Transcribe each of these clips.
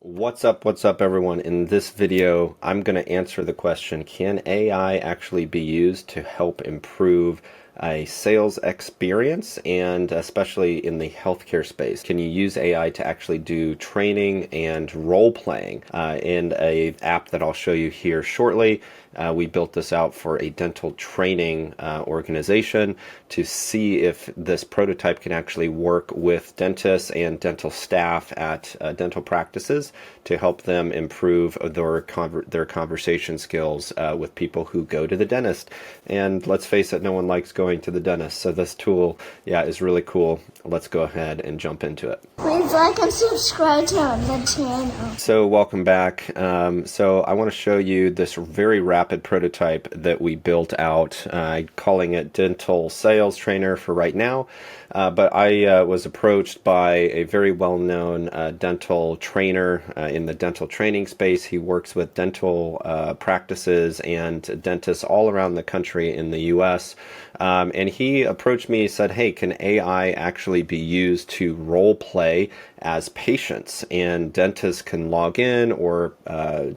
What's up everyone? In this video, I'm going to answer the question, can AI actually be used to help improve a sales experience, and especially in the healthcare space? Can you use AI to actually do training and role playing in a app that I'll show you here shortly? We built this out for a dental training organization to see if this prototype can actually work with dentists and dental staff at dental practices to help them improve their conversation skills with people who go to the dentist. And let's face it, no one likes going to the dentist. So this tool, is really cool. Let's go ahead and jump into it. Please like and subscribe to the channel. So welcome back. So I want to show you this very rapid prototype that we built out, calling it Dental Sales Trainer for right now. But I was approached by a very well-known dental trainer in the dental training space. He works with dental practices and dentists all around the country in the US. And he approached me and said, hey, can AI actually be used to role play as patients? And dentists can log in, or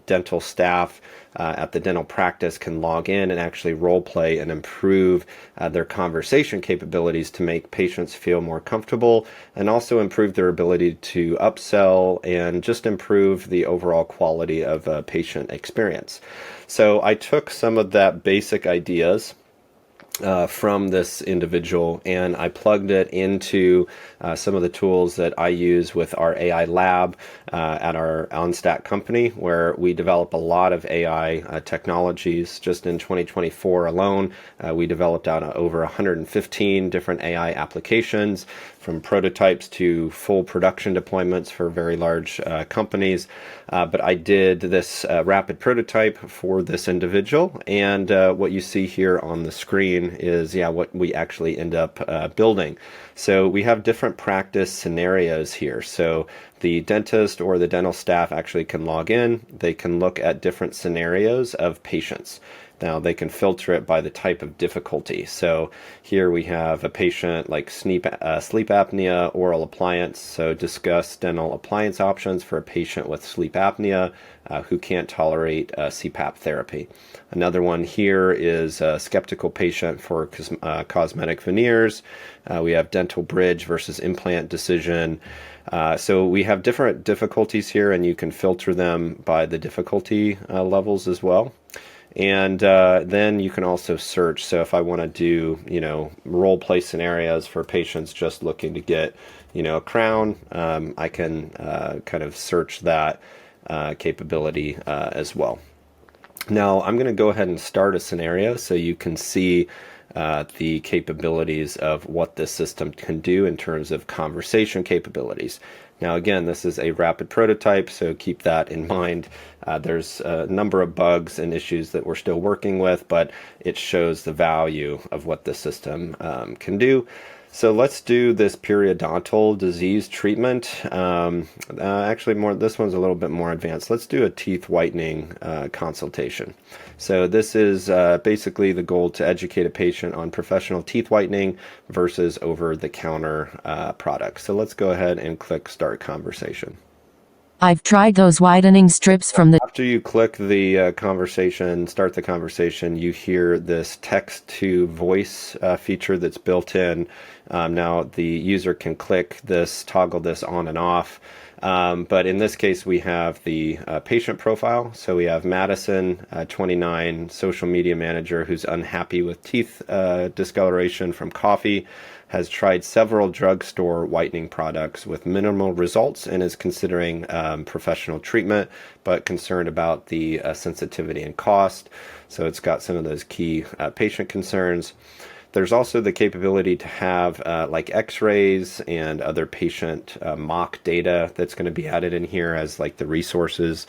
dental staff at the dental practice can log in and actually role play and improve their conversation capabilities to make patients feel more comfortable, and also improve their ability to upsell and just improve the overall quality of a patient experience. So I took some of that basic ideas from this individual, and I plugged it into some of the tools that I use with our AI lab at our OnStat company, where we develop a lot of AI technologies. Just in 2024 alone, we developed out over 115 different AI applications, from prototypes to full production deployments for very large companies. But I did this rapid prototype for this individual, and what you see here on the screen is what we actually end up building. So we have different practice scenarios here. So the dentist or the dental staff actually can log in. They can look at different scenarios of patients. Now they can filter it by the type of difficulty. So here we have a patient like sleep apnea, oral appliance. So discuss dental appliance options for a patient with sleep apnea who can't tolerate CPAP therapy. Another one here is a skeptical patient for cosmetic veneers. We have dental bridge versus implant decision. So we have different difficulties here, and you can filter them by the difficulty levels as well. And then you can also search. So if I want to do, role play scenarios for patients just looking to get, a crown, I can kind of search that capability as well. Now I'm going to go ahead and start a scenario so you can see the capabilities of what this system can do in terms of conversation capabilities. Now, again, this is a rapid prototype, so keep that in mind. There's a number of bugs and issues that we're still working with, but it shows the value of what the system can do. So let's do this periodontal disease treatment. Actually, this one's a little bit more advanced. Let's do a teeth whitening consultation. So this is basically the goal to educate a patient on professional teeth whitening versus over-the-counter products. So let's go ahead and click Start Conversation. I've tried those whitening strips from the... After you click the start the conversation, you hear this text-to-voice feature that's built in. Now the user can toggle this on and off. But in this case, we have the patient profile. So we have Madison, 29, social media manager, who's unhappy with teeth discoloration from coffee, has tried several drugstore whitening products with minimal results, and is considering professional treatment, but concerned about the sensitivity and cost. So it's got some of those key patient concerns. There's also the capability to have like x-rays and other patient mock data that's going to be added in here as like the resources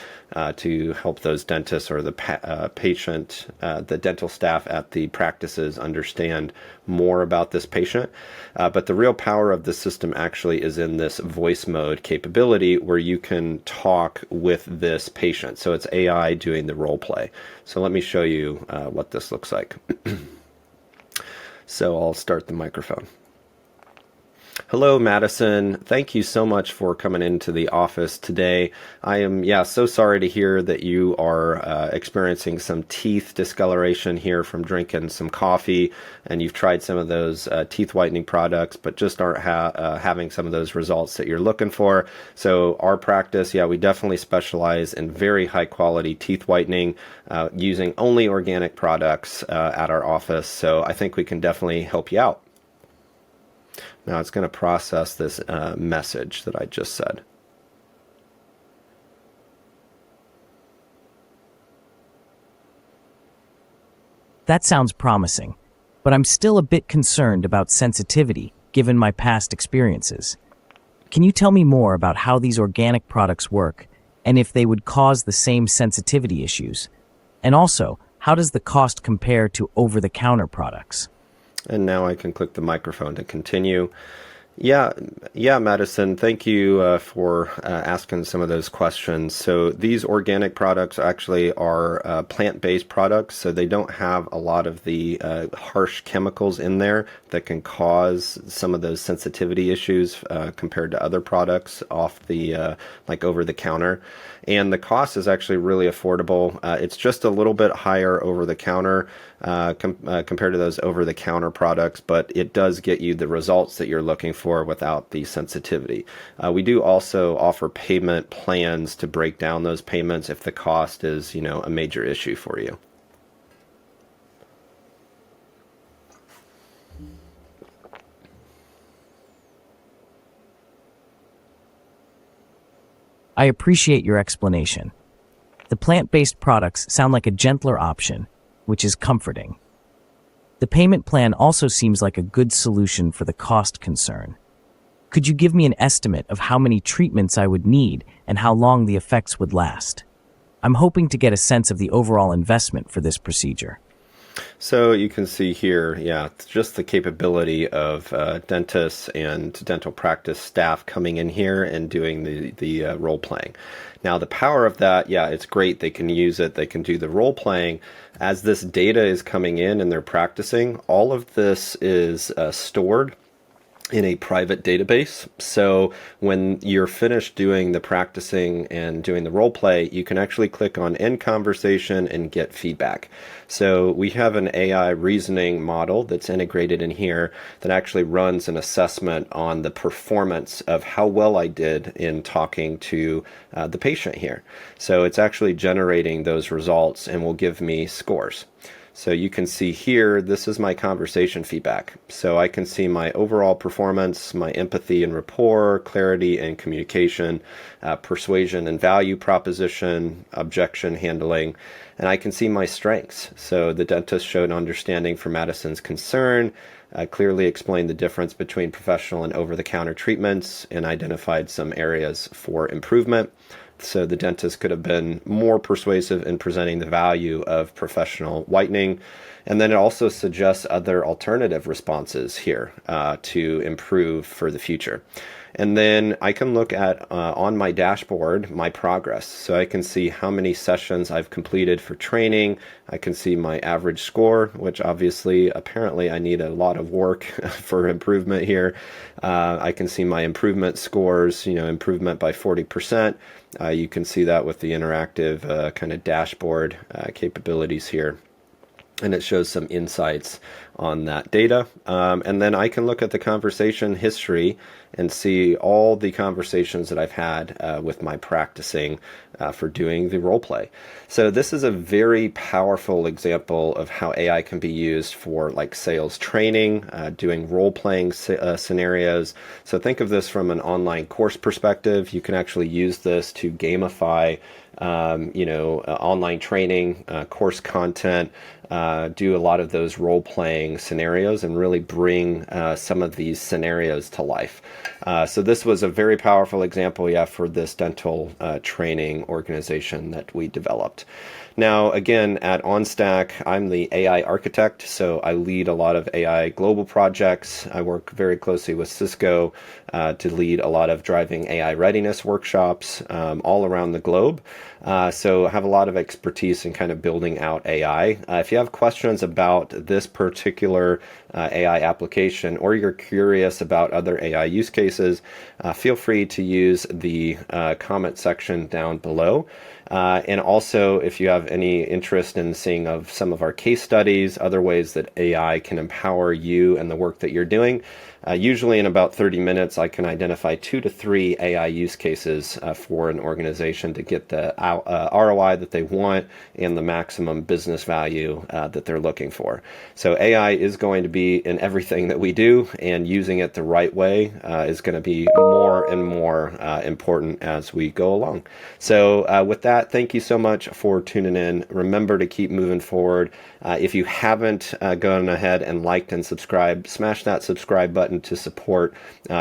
to help those dentists or the patient, the dental staff at the practices understand more about this patient. But the real power of the system actually is in this voice mode capability, where you can talk with this patient. So it's AI doing the role play. So let me show you what this looks like. So I'll start the microphone. Hello, Madison. Thank you so much for coming into the office today. I am, so sorry to hear that you are experiencing some teeth discoloration here from drinking some coffee, and you've tried some of those teeth whitening products, but just aren't having some of those results that you're looking for. So our practice, we definitely specialize in very high quality teeth whitening, using only organic products at our office. So I think we can definitely help you out. Now it's going to process this message that I just said. That sounds promising, but I'm still a bit concerned about sensitivity given my past experiences. Can you tell me more about how these organic products work and if they would cause the same sensitivity issues? And also, how does the cost compare to over-the-counter products? And now I can click the microphone to continue. Yeah, Madison, thank you for asking some of those questions. So these organic products actually are plant-based products, so they don't have a lot of the harsh chemicals in there that can cause some of those sensitivity issues compared to other products off the like over the counter. And the cost is actually really affordable. It's just a little bit higher over the counter compared to those over the counter products, but it does get you the results that you're looking for without the sensitivity. We do also offer payment plans to break down those payments if the cost is, a major issue for you. I appreciate your explanation. The plant-based products sound like a gentler option, which is comforting. The payment plan also seems like a good solution for the cost concern. Could you give me an estimate of how many treatments I would need and how long the effects would last? I'm hoping to get a sense of the overall investment for this procedure. So you can see here, just the capability of dentists and dental practice staff coming in here and doing the role playing. Now the power of that, it's great. They can use it. They can do the role playing. As this data is coming in and they're practicing, all of this is stored in a private database. So when you're finished doing the practicing and doing the role play, you can actually click on end conversation and get feedback. So we have an AI reasoning model that's integrated in here that actually runs an assessment on the performance of how well I did in talking to the patient here. So it's actually generating those results and will give me scores. So you can see here, this is my conversation feedback. So I can see my overall performance, my empathy and rapport, clarity and communication, persuasion and value proposition, objection handling, and I can see my strengths. So the dentist showed understanding for Madison's concern, clearly explained the difference between professional and over-the-counter treatments, and identified some areas for improvement. So the dentist could have been more persuasive in presenting the value of professional whitening. And then it also suggests other alternative responses here to improve for the future. And then I can look at on my dashboard my progress. So I can see how many sessions I've completed for training. I can see my average score, which apparently I need a lot of work for improvement here. I can see my improvement scores, improvement by 40%. You can see that with the interactive kind of dashboard capabilities here. And it shows some insights on that data. And then I can look at the conversation history and see all the conversations that I've had with my practicing for doing the role play. So this is a very powerful example of how AI can be used for like sales training, doing role playing scenarios. So think of this from an online course perspective. You can actually use this to gamify online training, course content, do a lot of those role-playing scenarios and really bring some of these scenarios to life. So this was a very powerful example, for this dental training organization that we developed. Now, again, at OnStack, I'm the AI architect, so I lead a lot of AI global projects. I work very closely with Cisco to lead a lot of driving AI readiness workshops all around the globe. So I have a lot of expertise in kind of building out AI. If you have questions about this particular AI application, or you're curious about other AI use cases, feel free to use the comment section down below. And also, if you have any interest in seeing of some of our case studies, other ways that AI can empower you and the work that you're doing, usually in about 30 minutes, I can identify 2 to 3 AI use cases for an organization to get the ROI that they want and the maximum business value that they're looking for. So AI is going to be in everything that we do, and using it the right way is going to be more and more important as we go along. So with that, thank you so much for tuning in. Remember to keep moving forward. If you haven't gone ahead and liked and subscribed, smash that subscribe button to support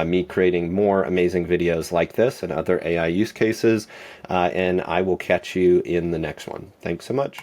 me creating more amazing videos like this and other AI use cases. And I will catch you in the next one. Thanks so much.